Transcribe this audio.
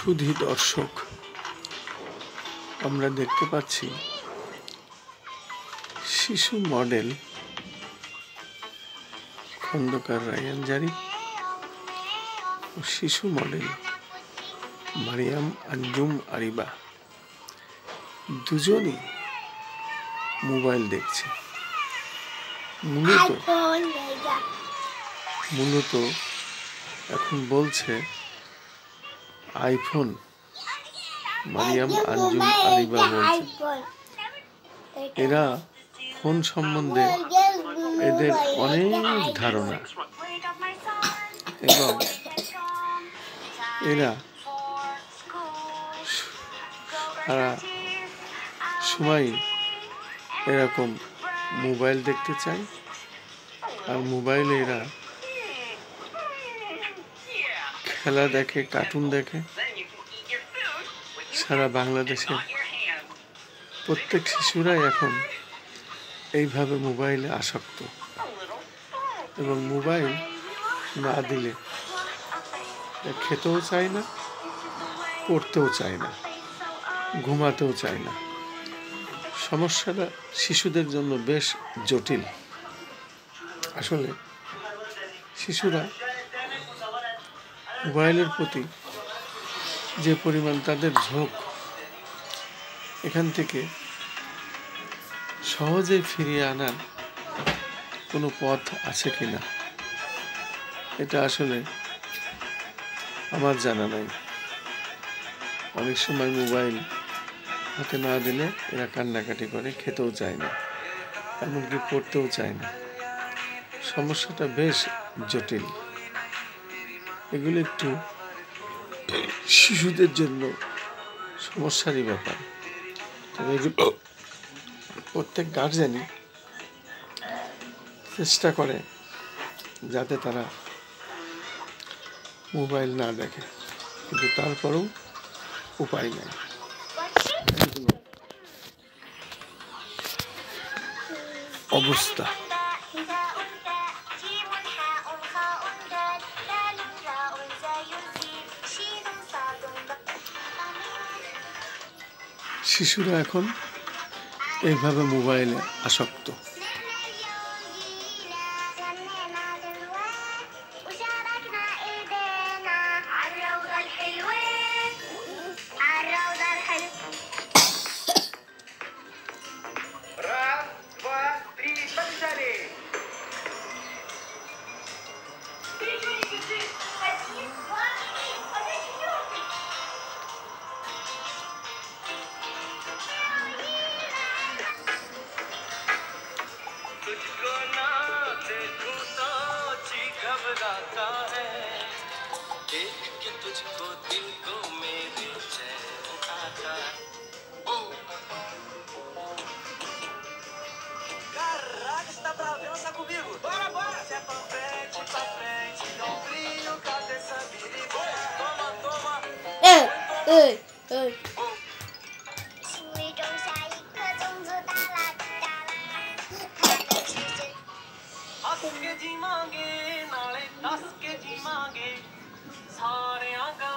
সুধী দর্শক, আমরা দেখতে পাচ্ছি শিশু মডেল খন্দকার রায়ান জারি ও শিশু মডেল মারিয়াম আঞ্জুম আরিবা দুজনই মোবাইল দেখছে। মূলত এখন বলছে আইফোন। মারিয়াম আঞ্জুম আরিবা বলছে এরা ফোন সম্বন্ধে এদের অনেক ধারণা এবং এরা সারা সময় এরকম মোবাইল দেখতে চায় আর মোবাইলে এরা খেলা দেখে, কার্টুন দেখে। সারা বাংলাদেশের প্রত্যেক শিশুরাই এখন এইভাবে মোবাইলে আসক্ত এবং মোবাইল না দিলে খেতেও চায় না, পড়তেও চায় না, ঘুমাতেও চায় না। সমস্যাটা শিশুদের জন্য বেশ জটিল। আসলে শিশুরা মোবাইলের প্রতি যে পরিমাণ তাদের ঝোঁক, এখান থেকে সহজেই ফিরিয়ে আনার কোনো পথ আছে কিনা এটা আসলে আমার জানা নাই। অনেক সময় মোবাইল হাতে না দিলে এরা কান্নাকাটি করে, খেতেও চায় না, এমনকি পড়তেও চায় না। সমস্যাটা বেশ জটিল। এগুলো একটু শিশুদের জন্য সমস্যারই ব্যাপার। তবে এগুলো প্রত্যেক গার্জেনই চেষ্টা করে যাতে তারা মোবাইল না দেখে, কিন্তু তারপরেও উপায় নেই। অবস্থা শিশুরা এখন এইভাবে মোবাইলে আসক্ত। तुझको ना देखूं तो जी घबराता है, देख के तुझको दिल को मेरे चैन आता है। Caraca, você tá bravo? Vem dançar comigo? Bora, bora! Se é pra frente, dá um brilho, cadê essa biribá? Toma, toma! Ei, ei, ei. हंस के जी मांगे नाले दस के जी मांगे सारे का